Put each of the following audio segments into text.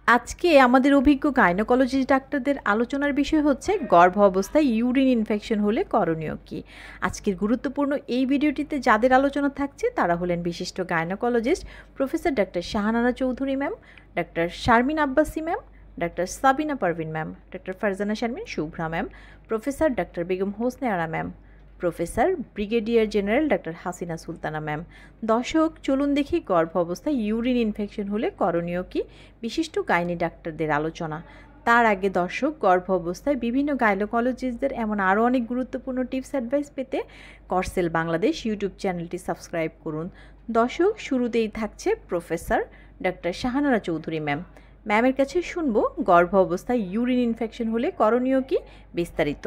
আজকে আমাদের অভিজ্ঞ গাইনোকোলজিস্ট ডাক্তারদের আলোচনার বিষয় হচ্ছে গর্ভ অবস্থায় ইউরিন ইনফেকশন হলে করণীয় কী। আজকের গুরুত্বপূর্ণ এই ভিডিওটিতে যাদের আলোচনা থাকছে তারা হলেন বিশিষ্ট gynaecologist professor doctor Shahanara Chowdhury ma'am, doctor Sharmin Abbasi ma'am, doctor Sabina Parvin ma'am, doctor Farzana Sharmin Shubhra ma'am, professor doctor Begum Hosne Ara ma'am, professor brigadier general doctor Hasina Sultana ma'am. দর্শক, চলুন দেখি গর্ভ অবস্থায় ইউরিন ইনফেকশন হলে করণীয় কী, বিশিষ্ট গাইনি ডাক্তারদের আলোচনা। তার আগে দর্শক, গর্ভ অবস্থায় বিভিন্ন গাইনোকোলজিস্টদের এমন আরও অনেক গুরুত্বপূর্ণ টিপস অ্যাডভাইস পেতে করসেল বাংলাদেশ ইউটিউব চ্যানেলটি সাবস্ক্রাইব করুন। দর্শক, শুরুতেই থাকছে professor doctor Shahanara Chowdhury ma'am. ম্যামের কাছে শুনবো গর্ভ অবস্থায় ইউরিন ইনফেকশন হলে করণীয় কী, বিস্তারিত।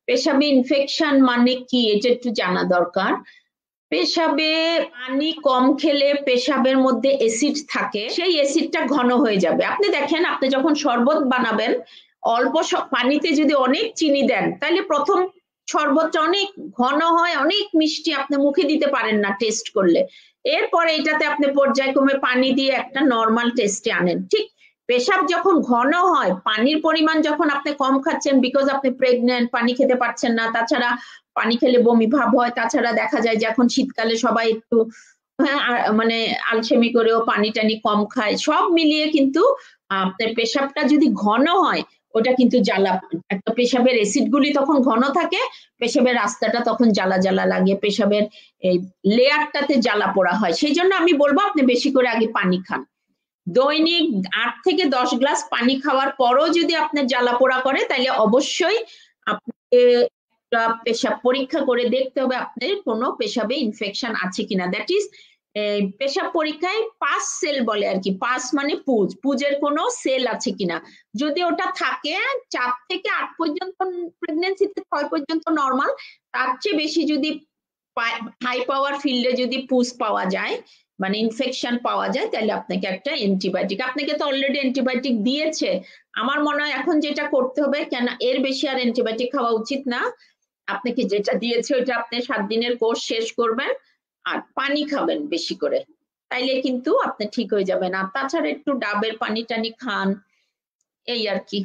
পেশাবে ইনফেকশন মানে কি এটা একটু জানা দরকার। পেশাবে পানি কম খেলে পেশাবের মধ্যে অ্যাসিড থাকে, সেই অ্যাসিডটা ঘন হয়ে যাবে। আপনি দেখেন, আপনি যখন শরবত বানাবেন অল্প পানিতে যদি অনেক চিনি দেন তাহলে প্রথম শরবতটা অনেক ঘন হয়, অনেক মিষ্টি, আপনি মুখে দিতে পারেন না টেস্ট করলে। এরপরে এটাতে আপনি পর্যায়ক্রমে পানি দিয়ে একটা নর্মাল টেস্টে আনেন। ঠিক পেশাব যখন ঘন হয়, পানির পরিমাণ যখন আপনি কম খাচ্ছেন, বিকজ আপনি প্রেগনেন্ট, পানি খেতে পারছেন না, তাছাড়া পানি খেলে বমি ভাব হয়, তাছাড়া দেখা যায় যে এখন শীতকালে সবাই একটু মানে আলসেমি করেও পানি টানি কম খায়, সব মিলিয়ে কিন্তু আপনার পেশাবটা যদি ঘন হয় ওটা কিন্তু জ্বালা, একটা পেশাবের অ্যাসিড গুলি তখন ঘন থাকে, পেশাবের রাস্তাটা তখন জ্বালা জ্বালা লাগে, পেশাবের এই লেয়ারটাতে জ্বালা পোড়া হয়। সেই জন্য আমি বলবো আপনি বেশি করে আগে পানি খান। দৈনিক 8 থেকে 10 গ্লাস পানি খাওয়ার পরও যদি আপনার জ্বালা পোড়া করে তাহলে অবশ্যই আপনাকে পেশাব পরীক্ষা করে দেখতে হবে আপনার কোনো পেশাবে ইনফেকশন আছে কিনা। দ্যাট ইজ পেশাব পরীক্ষায় পাস সেল বলে আর কি, পাস মানে পুজ, পুজের কোনো সেল আছে কিনা। যদি ওটা থাকে 4 থেকে 8 পর্যন্ত প্রেগনেন্সিতে 6 পর্যন্ত নর্মাল, তার চেয়ে বেশি যদি হাই পাওয়ার ফিল্ডে যদি পুজ পাওয়া যায় মানে ইনফেকশন পাওয়া যায় তাহলে আপনাকে একটা অ্যান্টিবায়োটিক, আপনাকে তো অলরেডি অ্যান্টিবায়োটিক দিয়েছে, আমার মনে হয় এখন যেটা করতে হবে, কেন এর বেশি আর অ্যান্টিবায়োটিক খাওয়া উচিত না, আপনাকে যেটা দিয়েছে ওইটা আপনি 7 দিনের কোর্স শেষ করবেন আর পানি খাবেন বেশি করে, তাইলে কিন্তু আপনি ঠিক হয়ে যাবেন। আর তাছাড়া একটু ডাবের পানি টানি খান, এই আর কি,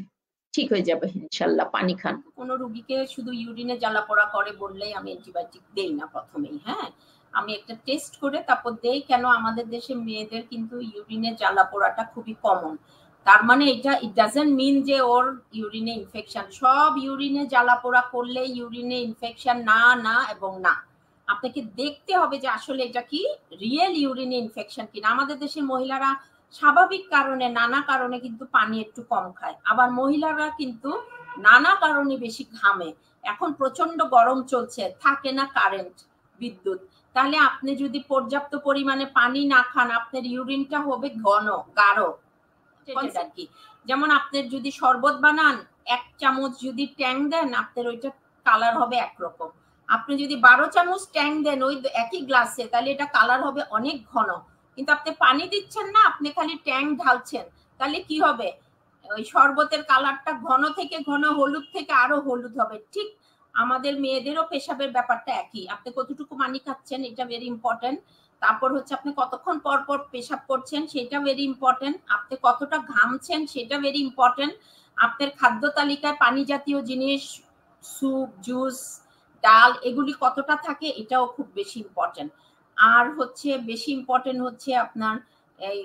ঠিক হয়ে যাবে ইনশাল্লাহ, পানি খান। কোনো রোগীকে শুধু ইউরিনে জ্বালা পোড়া করে বললেই আমি অ্যান্টিবায়োটিক দেই না প্রথমেই। হ্যাঁ, আমি একটা টেস্ট করে তারপর দেই। কেন, আমাদের দেশে মেয়েদের কিন্তু ইউরিনে জ্বালা পোড়াটা খুবই কমন। তার মানে এটা ইট ডাজন্ট মিন যে ওর ইউরিনে ইনফেকশন। সব ইউরিনে জ্বালা পোড়া করলে ইউরিনে ইনফেকশন না, না এবং না। আপনাকে দেখতে হবে যে আসলে এটা কি রিয়েল ইউরিনে ইনফেকশন কিনা। আমাদের দেশের মহিলারা স্বাভাবিক কারণে, নানা কারণে কিন্তু পানি একটু কম খায়, আবার মহিলারা কিন্তু নানা কারণে বেশি ঘামে। এখন প্রচন্ড গরম চলছে, থাকে না কারেন্ট, বিদ্যুৎ, তাহলে আপনি যদি পর্যাপ্ত পরিমাণে পানি না খান আপনার ইউরিনটা হবে ঘন, গাঢ় আর কি। যেমন আপনার যদি শরবত বানান 1 চামচ যদি ট্যাং দেন আপনার ওইটা কালার হবে একরকম, আপনি যদি 12 চামচ ট্যাং দেন ওই একই গ্লাসে তাহলে এটা কালার হবে অনেক ঘন। কিন্তু আপনি পানি দিচ্ছেন না, আপনি খালি ট্যাং ঢালছেন, তাহলে কি হবে, ওই শরবতের কালারটা ঘন থেকে ঘন, হলুদ থেকে আরো হলুদ হবে। ঠিক আমাদের মেয়েদেরও পেশাবের ব্যাপারটা একই, আপনি কতটুকু পানি খাচ্ছেন এটা ভেরি ইম্পর্টেন্ট। তারপর হচ্ছে আপনি কতক্ষণ পর পর পেশাব করছেন সেটা ভেরি ইম্পর্টেন্ট, আপনি কতটা ঘামছেন সেটা ভেরি ইম্পর্টেন্ট, আপনার খাদ্য তালিকায় পানি জাতীয় জিনিস, স্যুপ, জুস, ডাল এগুলি কতটা থাকে এটাও খুব বেশি ইম্পর্টেন্ট। আর হচ্ছে বেশি ইম্পর্টেন্ট হচ্ছে আপনার এই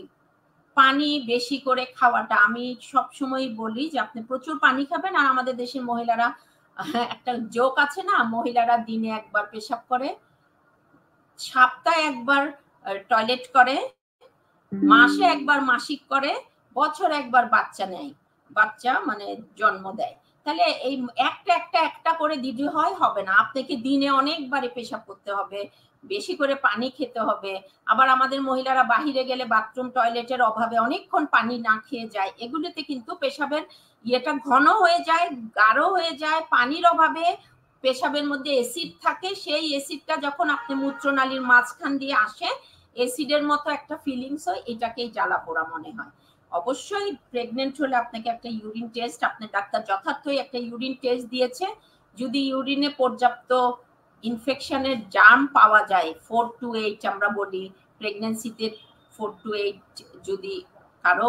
পানি বেশি করে খাওয়াটা। আমি সব সময় বলি যে আপনি প্রচুর পানি খাবেন। আর আমাদের দেশের মহিলারা একটা জোক আছে না, মহিলারা দিনে একবার পেশাব করে, সপ্তাহে একবার টয়লেট করে, মাসে একবার মাসিক করে, বছর একবার বাচ্চা নেয়, বাচ্চা মানে জন্ম দেয়। তাহলে এই একটা একটা একটা করে দিতে হয়, হবে না, আপনাকে দিনে অনেকবারে পেশাব করতে হবে, বেশি করে পানি খেতে হবে। আবার আমাদের মহিলারা বাহিরে গেলে বাথরুম টয়লেটের অভাবে অনেকক্ষণ পানি না খেয়ে যায়, এগুলোতে কিন্তু পেশাবের ইয়েটা ঘন হয়ে যায়, গাঢ় হয়ে যায়, পানির অভাবে পেশাবের মধ্যে অ্যাসিড থাকে, সেই অ্যাসিডটা যখন আপনি মূত্রনালীর মাঝখান দিয়ে আসে অ্যাসিডের মতো একটা ফিলিংস হয়, এটাকেই জ্বালা পোড়া মনে হয়। অবশ্যই প্রেগনেন্ট হলে আপনাকে একটা ইউরিন টেস্ট, আপনার ডাক্তার যথার্থই একটা ইউরিন টেস্ট দিয়েছে, যদি ইউরিনে পর্যাপ্ত ইনফেকশনের জার্ম পাওয়া যায় 4 to 8 আমরা বলি প্রেগনেন্সিতে 4 to 8, যদি কারো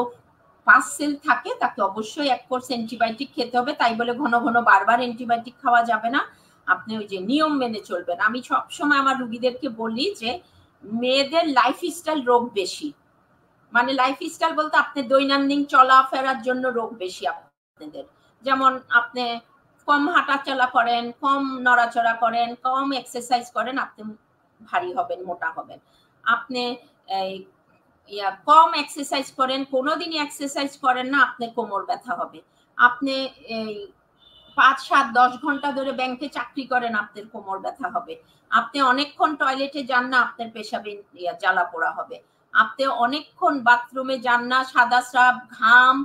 পাস সেল থাকে তাকে অবশ্যই 1 কোর্স অ্যান্টিবায়োটিক খেতে হবে, তাই বলে ঘন ঘন বারবার অ্যান্টিবায়োটিক খাওয়া যাবে না। আপনি ওই যে নিয়ম মেনে চলবেন। আমি সবসময় আমার রোগীদেরকে বলি যে মেয়েদের লাইফস্টাইল রোগ বেশি, মানে লাইফস্টাইল বলতে আপনি দৈনন্দিন চলাফেরার জন্য রোগ বেশি আপনাদের। যেমন আপনি কম হাঁটাচলা করেন, কম নড়াচড়া করেন, কম এক্সারসাইজ করেন, আপনি ভারী হবেন, মোটা হবেন। আপনি কম এক্সারসাইজ করেন, কোনোদিনই এক্সারসাইজ করেন না, আপনার কোমর ব্যথা হবে। আপনি 5, 7, 10 ঘন্টা ধরে ব্যাংকে চাকরি করেন, আপনার কোমর ব্যথা হবে। আপনি অনেকক্ষণ টয়লেটে যান না, আপনার পেশাবে জ্বালা পোড়া হবে। আপনি অনেকক্ষণ বাথরুমে যান না, সাদা স্রাব, ঘাম,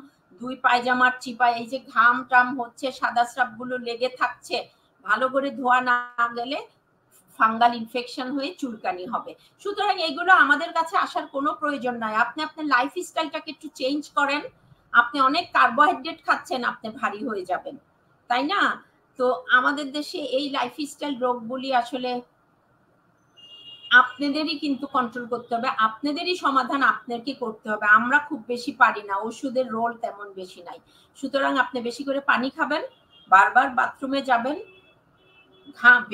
2 পায়জামার চিপায় এই যে ঘাম টাম হচ্ছে, সাদা স্রাব গুলো লেগে থাকছে, ভালো করে ধোয়া না গেলে ফাঙ্গাল ইনফেকশন হয়ে চুলকানি হবে। সুতরাং এইগুলো আমাদের কাছে আসার কোনো প্রয়োজন নাই। আপনি আপনার লাইফস্টাইলটাকে একটু চেঞ্জ করেন। আপনি অনেক কার্বোহাইড্রেট খাচ্ছেন, আপনি ভারী হয়ে যাবেন, তাই না? তো আমাদের দেশে এই লাইফস্টাইল রোগগুলি আসলে আপনাদেরই কিন্তু কন্ট্রোল করতে হবে, আপনাদেরই সমাধান আপনাকে করতে হবে। আমরা খুব বেশি পারি না, ওষুধের রোল তেমন বেশি নাই। সুতরাং আপনি বেশি করে পানি খাবেন, বারবার বাথরুমে যাবেন,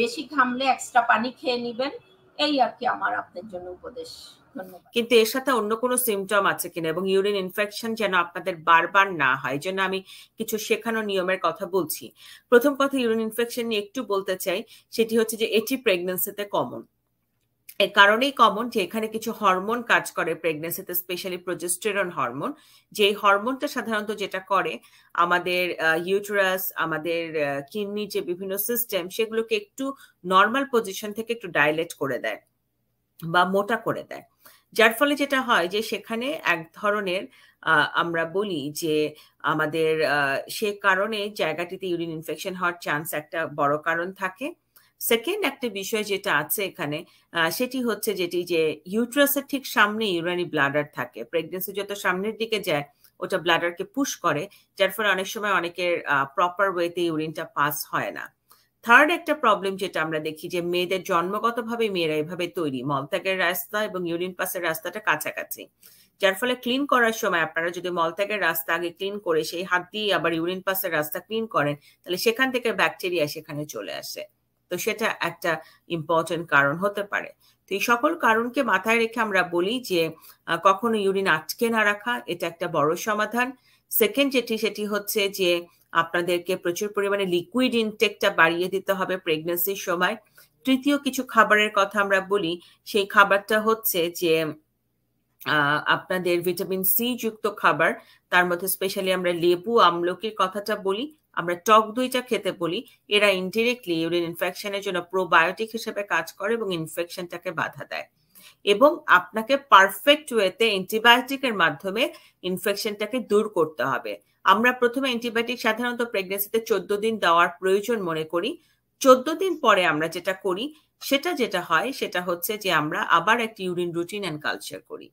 বেশি ঘামলে এক্সট্রা পানি খেয়ে নিবেন, এই আর কি আমার আপনার জন্য উপদেশ। ধন্যবাদ। কিন্তু এর সাথে অন্য কোনো সিমটম আছে কিনা এবং ইউরিন ইনফেকশন যেন আপনাদের বারবার না হয়, এই জন্য আমি কিছু শেখানো নিয়মের কথা বলছি। প্রথম কথা, ইউরিন ইনফেকশন নিয়ে একটু বলতে চাই, সেটি হচ্ছে যে এটি প্রেগন্যান্সিতে কমন। এর কারণেই কমন যে এখানে কিছু হরমোন কাজ করে প্রেগন্যান্সিতে, স্পেশালি প্রোজেস্টেরন হরমোন। যে হরমোনটা সাধারণত যেটা করে আমাদের ইউটেরাস, আমাদের কিডনি, যে বিভিন্ন সিস্টেম, সেগুলোকে একটু নর্মাল পজিশন থেকে একটু ডাইলেট করে দেয় বা মোটা করে দেয়। যার ফলে যেটা হয় যে সেখানে এক ধরনের আমরা বলি যে আমাদের সে কারণে জায়গাটিতে ইউরিন ইনফেকশন হওয়ার চান্স একটা বড় কারণ থাকে। সেকেন্ড একটা বিষয় যেটা আছে এখানে, সেটি হচ্ছে যেটি যে ইউট্রাসের ঠিক সামনে ইউরিনারি ব্লাডার থাকে। প্রেগন্যান্সি যত সামনের দিকে যায় ওটা ব্লাডারকে পুশ করে, যার ফলে অনেক সময় অনেকের প্রপার ওয়েতে ইউরিনটা পাস হয় না। থার্ড একটা প্রবলেম যেটা আমরা দেখি যে মেয়েদের জন্মগতভাবে মেয়েরা এভাবে তৈরি, মলত্যাগের রাস্তা এবং ইউরিন পাসের রাস্তাটা কাছাকাছি, যার ফলে ক্লিন করার সময় আপনারা যদি মলত্যাগের রাস্তা আগে ক্লিন করে সেই হাত দিয়ে আবার ইউরিন পাসের রাস্তা ক্লিন করেন, তাহলে সেখান থেকে ব্যাকটেরিয়া সেখানে চলে আসে। তো সেটা একটা ইম্পর্টেন্ট কারণ হতে পারে। তো এই সকল কারণকে মাথায় রেখে আমরা বলি যে কখনো ইউরিন আটকে না রাখা, এটা একটা বড় সমাধান। সেকেন্ড সেটি হচ্ছে যে আপনাদেরকে প্রচুর পরিমাণে লিকুইড ইনটেকটা বাড়িয়ে দিতে হবে প্রেগন্যান্সির সময়। তৃতীয় কিছু খাবারের কথা আমরা বলি, সেই খাবারটা হচ্ছে যে আপনাদের ভিটামিন সি যুক্ত খাবার, তার মধ্যে স্পেশালি আমরা লেবু, আমলকির কথাটা বলি, আমরা টক দইটা খেতে বলি। এরা ইনডিরেক্টলি ইউরিন ইনফেকশনের জন্য প্রোবায়োটিক হিসেবে কাজ করে এবং ইনফেকশনটাকে বাধা দেয়। এবং আপনাকে পারফেক্ট ওয়েতে অ্যান্টিবায়োটিকের মাধ্যমে ইনফেকশনটাকে দূর করতে হবে। আমরা প্রথমে অ্যান্টিবায়োটিক সাধারণত প্রেগন্যান্সিতে 14 দিন দেওয়ার প্রয়োজন মনে করি। 14 দিন পরে আমরা যেটা করি যেটা হয় সেটা হচ্ছে যে আমরা আবার একটা ইউরিন রুটিন অ্যান্ড কালচার করি।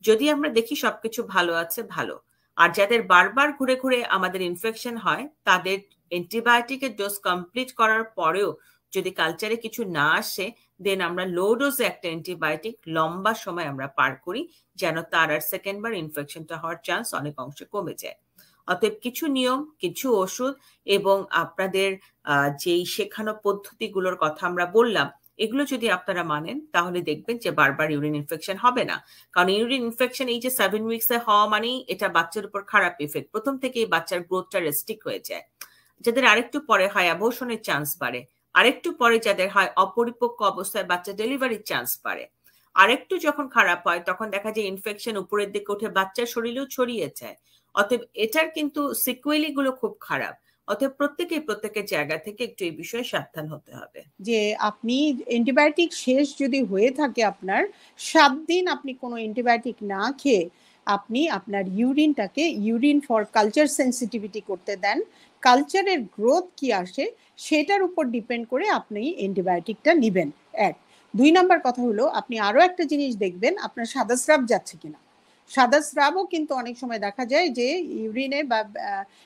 যদি আমরা দেখি সবকিছু ভালো আছে, ভালো। আর যাদের বারবার ঘুরে ঘুরে আমাদের ইনফেকশন হয়, তাদের অ্যান্টিবায়োটিকের ডোজ কমপ্লিট করার পরেও যদি কালচারে কিছু না আসে, দেন আমরা লো ডোজে একটা অ্যান্টিবায়োটিক লম্বা সময় আমরা পার করি, যেন তার আর সেকেন্ড বার ইনফেকশনটা হওয়ার চান্স অনেক অংশে কমে যায়। অতএব কিছু নিয়ম, কিছু ওষুধ এবং আপনাদের যেই শেখানো পদ্ধতিগুলোর কথা আমরা বললাম, এগুলো যদি আপনারা মানেন তাহলে দেখবেন যে বারবার ইউরিন ইনফেকশন হবে না। কারণ ইউরিন ইনফেকশন এই যে 7 উইকসে হওয়া মানেই এটা বাচ্চার উপর খারাপ ইফেক্ট। প্রথম থেকেই বাচ্চার গ্রোথটা রেস্ট্রিক্ট হয়ে যায়। যাদের আরেকটু পরে হয় অ্যাবর্শনের চান্স বাড়ে, আরেকটু পরে যাদের হয় অপরিপক্ক অবস্থায় বাচ্চা ডেলিভারির চান্স বাড়ে, আরেকটু যখন খারাপ হয় তখন দেখা যায় ইনফেকশন উপরের দিকে উঠে বাচ্চার শরীরেও ছড়িয়ে যায়। অতএব এটার কিন্তু সিকুয়েলি গুলো খুব খারাপ। অতএব প্রত্যেকের জায়গা থেকে একটু এই বিষয়ে সাবধান হতে হবে। যে আপনি অ্যান্টিবায়োটিক শেষ যদি হয়ে থাকে আপনার 7 দিন আপনি কোনো অ্যান্টিবায়োটিক না খেয়ে আপনি আপনার ইউরিনটাকে ইউরিন ফর কালচার সেন্সিটিভিটি করতে দেন। কালচারের গ্রোথ কি আসে সেটার উপর ডিপেন্ড করে আপনি অ্যান্টিবায়োটিকটা নেবেন। 1 2 নাম্বার কথা হলো, আপনি আরও একটা জিনিস দেখবেন আপনার সাদা স্রাব যাচ্ছে কিনা। সাদা স্রাবও কিন্তু অনেক সময় দেখা যায় যে ইউরিনে বা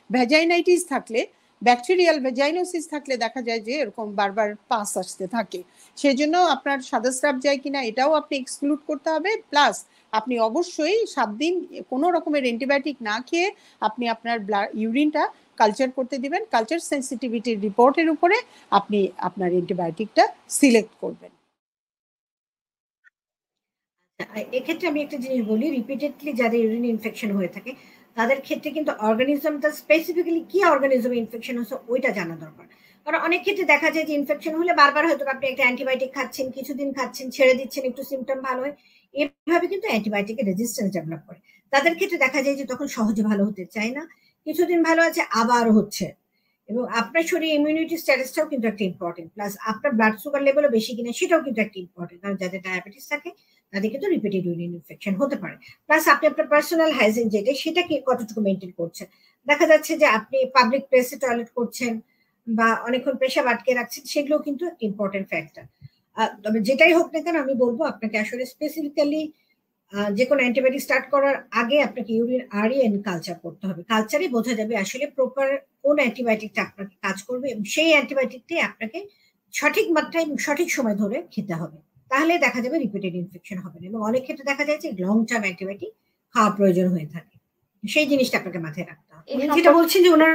ভ্যাজাইনাইটিস থাকলে, ব্যাকটেরিয়াল ভ্যাজাইনোসিস থাকলে দেখা যায় যে এরকম বারবার পাস আসতে থাকে। সেই জন্য আপনার সাদা স্রাব যায় কিনা এটাও আপনি এক্সক্লুড করতে হবে। প্লাস আপনি অবশ্যই 7 দিন কোনো রকমের অ্যান্টিবায়োটিক না খেয়ে আপনি আপনার ইউরিনটা কালচার করতে দিবেন। কালচার সেন্সিটিভিটির রিপোর্টের উপরে আপনি আপনার অ্যান্টিবায়োটিকটা সিলেক্ট করবেন। এক্ষেত্রে আমি একটা জিনিস বলি, রিপিটেডলি যাদের ইউরিন ইনফেকশন হয়ে থাকে তাদের ক্ষেত্রে কিন্তু অর্গানিজমটা স্পেসিফিক্যালি কি অর্গানিজম ইনফেকশন হচ্ছে ওইটা জানা দরকার। কারণ অনেক ক্ষেত্রে দেখা যায় যে ইনফেকশন হলে বারবার হয়তো আপনি একটা অ্যান্টিবায়োটিক খাচ্ছেন, কিছুদিন খাচ্ছেন, ছেড়ে দিচ্ছেন, একটু সিমটম ভালো হয়, এভাবে কিন্তু অ্যান্টিবায়োটিকের রেজিস্ট্যান্স ডেভেলপ করে। তাদের ক্ষেত্রে দেখা যায় যে তখন সহজে ভালো হতে চায় না, কিছুদিন ভালো আছে আবার হচ্ছে। এবং আপনার শরীরে ইমিউনিটি স্ট্যাটাসটাও কিন্তু একটা ইম্পর্টেন্ট, প্লাস আপনার ব্লাড সুগার লেভেলও বেশি কিনা সেটাও কিন্তু একটা ইম্পর্টেন্ট। কারণ যাদের ডায়াবেটিস থাকে তাদের কিন্তু রিপিটেড ইউরিন ইনফেকশন হতে পারে। প্লাস আপনি আপনার পার্সোনাল হাইজিন যেটা সেটাকে কতটুকু মেনটেন করছেন। দেখা যাচ্ছে যে আপনি পাবলিক প্লেসে টয়লেট করছেন বা অনেকক্ষণ পেশাব আটকে রাখছেন, সেগুলো কিন্তু একটা ইম্পর্টেন্ট ফ্যাক্টর। তবে যেটাই হোক না কেন আমি বলবো আপনাকে আসলে স্পেসিফিক্যালি যে কোনো অ্যান্টিবায়োটিক স্টার্ট করার আগে আপনাকে ইউরিন আরইএন কালচার করতে হবে। কালচারে বোঝা যাবে আসলে প্রপার কোন অ্যান্টিবায়োটিকটা আপনাকে কাজ করবে এবং সেই অ্যান্টিবায়োটিকটাই আপনাকে সঠিক মাত্রায় এবং সঠিক সময় ধরে খেতে হবে। তাহলে দেখা যাবে রিপিটেড ইনফেকশন হবে না। এবং অনেক ক্ষেত্রে দেখা যায় যে লং টার্ম অ্যান্টিবায়োটিক খাওয়া প্রয়োজন হয়ে থাকে, সেই জিনিসটা আপনাকে মাথায় রাখতে হবে। যেটা বলছেন যে ওনার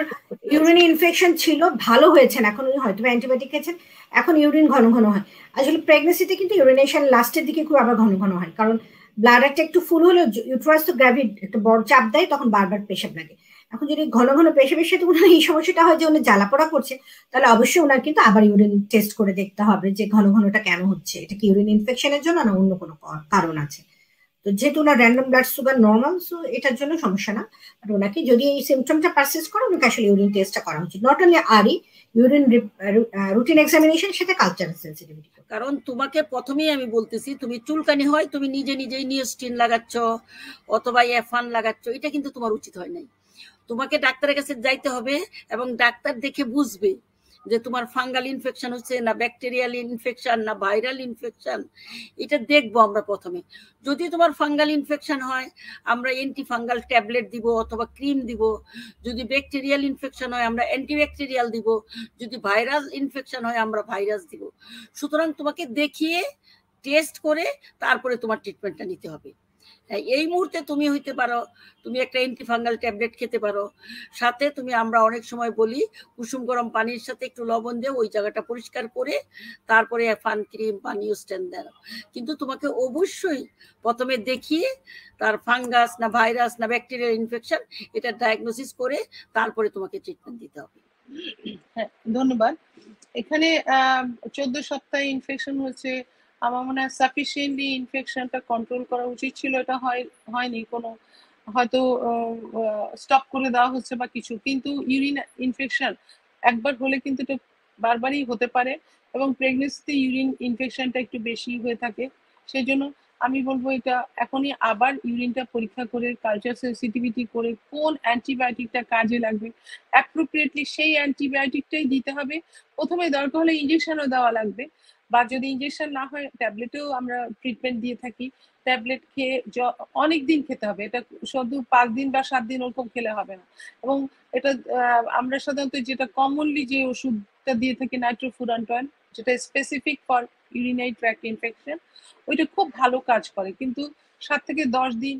ইউরিন ইনফেকশন ছিল, ভালো হয়েছেন, এখন উনি হয়তো অ্যান্টিবায়োটিক খেয়েছেন, এখন ইউরিন ঘন ঘন হয়। আসলে প্রেগনেন্সিতে কিন্তু ইউরিনেশন লাস্টের দিকে খুব আবার ঘন ঘন হয়, কারণ ব্লাডারটা একটু ফুল হলে ইউট্রাস তো গ্র্যাভিড একটা বড় চাপ দেয়, তখন বারবার পেশাব লাগে। এখন যদি ঘন ঘন পেশাবের সাথে ওনার এই সমস্যাটা হয় যে উনি জ্বালাপোড়া করছে, তাহলে অবশ্যই ওনার কিন্তু আবার ইউরিন টেস্ট করে দেখতে হবে যে ঘন ঘনটা কেন হচ্ছে, এটা কি ইউরিন ইনফেকশনের জন্য না অন্য কোনো কারণ আছে। তো যেহেতু ওনার random blood sugar normal, so এটার জন্য সমস্যা না। আর ওনাকে যদি এই সিমটমটা পারসিস্ট করে ওনাকে আসলে ইউরিন টেস্টটা করা উচিত, not only R E urine routine examination, সেটা কালচারাল সেন্সিটিভিটি। কারণ তোমাকে প্রথমেই আমি বলতেছি, তুমি চুলকানি হয় তুমি নিজে নিজেই নিওস্টিন লাগাচ্ছ অথবা এফান লাগাচ্ছ, এটা কিন্তু তোমার উচিত হয় নাই। তোমাকে ডাক্তারের কাছে যাইতে হবে এবং ডাক্তার দেখে বুঝবে যে তোমার ফাঙ্গাল ইনফেকশন হচ্ছে না ব্যাকটেরিয়াল ইনফেকশন না ভাইরাল ইনফেকশন, এটা দেখবো আমরা প্রথমে। যদি তোমার ফাঙ্গাল ইনফেকশন হয় আমরা অ্যান্টি ফাঙ্গাল ট্যাবলেট দিব অথবা ক্রিম দিব, যদি ব্যাকটেরিয়াল ইনফেকশন হয় আমরা অ্যান্টিব্যাকটেরিয়াল দিব, যদি ভাইরাল ইনফেকশন হয় আমরা ভাইরাস দিব। সুতরাং তোমাকে দেখিয়ে টেস্ট করে তারপরে তোমার ট্রিটমেন্টটা নিতে হবে। এই মুহূর্তে তুমি হইতে পারো তুমি একটা অ্যান্টিফাঙ্গাল ট্যাবলেট খেতে পারো, সাথে তুমি আমরা অনেক সময় বলি কুসুম গরম পানির সাথে একটু লবণ দিয়ে ওই জায়গাটা পরিষ্কার করে তারপরে ফান ক্রিম বা নিউস্টেন দেন। কিন্তু তোমাকে অবশ্যই প্রথমে দেখিয়ে তার ফাঙ্গাস না ভাইরাস না ব্যাকটেরিয়াল ইনফেকশন এটা ডায়াগনোসিস করে তারপরে তোমাকে ট্রিটমেন্ট দিতে হবে। হ্যাঁ, ধন্যবাদ। এখানে 14 সপ্তাহে ইনফেকশন হচ্ছে, আমার মনে হয় সাফিসিয়েন্টলি ইনফেকশনটা কন্ট্রোল করা উচিত ছিল, এটা হয়নি, কোনো হয়তো স্টপ করে দেওয়া হচ্ছে বা কিছু। কিন্তু ইউরিন ইনফেকশন একবার হলে কিন্তু এটা বারবারই হতে পারে এবং প্রেগনেন্সিতে ইউরিন ইনফেকশনটা একটু বেশি হয়ে থাকে। সেই জন্য আমি বলবো এটা এখনই আবার ইউরিনটা পরীক্ষা করে কালচার সেন্সিটিভিটি করে কোন অ্যান্টিবায়োটিকটা কাজে লাগবে অ্যাপ্রোপ্রিয়েটলি সেই অ্যান্টিবায়োটিকটাই দিতে হবে। প্রথমে দরকার হলে ইঞ্জেকশনও দেওয়া লাগবে, বা যদি ইঞ্জেকশন না হয় ট্যাবলেটেও আমরা ট্রিটমেন্ট দিয়ে থাকি। ট্যাবলেট খেয়ে অনেক দিন খেতে হবে, এটা শুধু 5 দিন বা 7 দিন ওরকম খেলে হবে না। এবং এটা আমরা সাধারণত যেটা কমনলি যে ওষুধটা দিয়ে থাকি নাইট্রোফুরান্টয়েন, যেটা specific for urinary tract infection, ওইটা খুব ভালো কাজ করে, কিন্তু 7 থেকে 10 দিন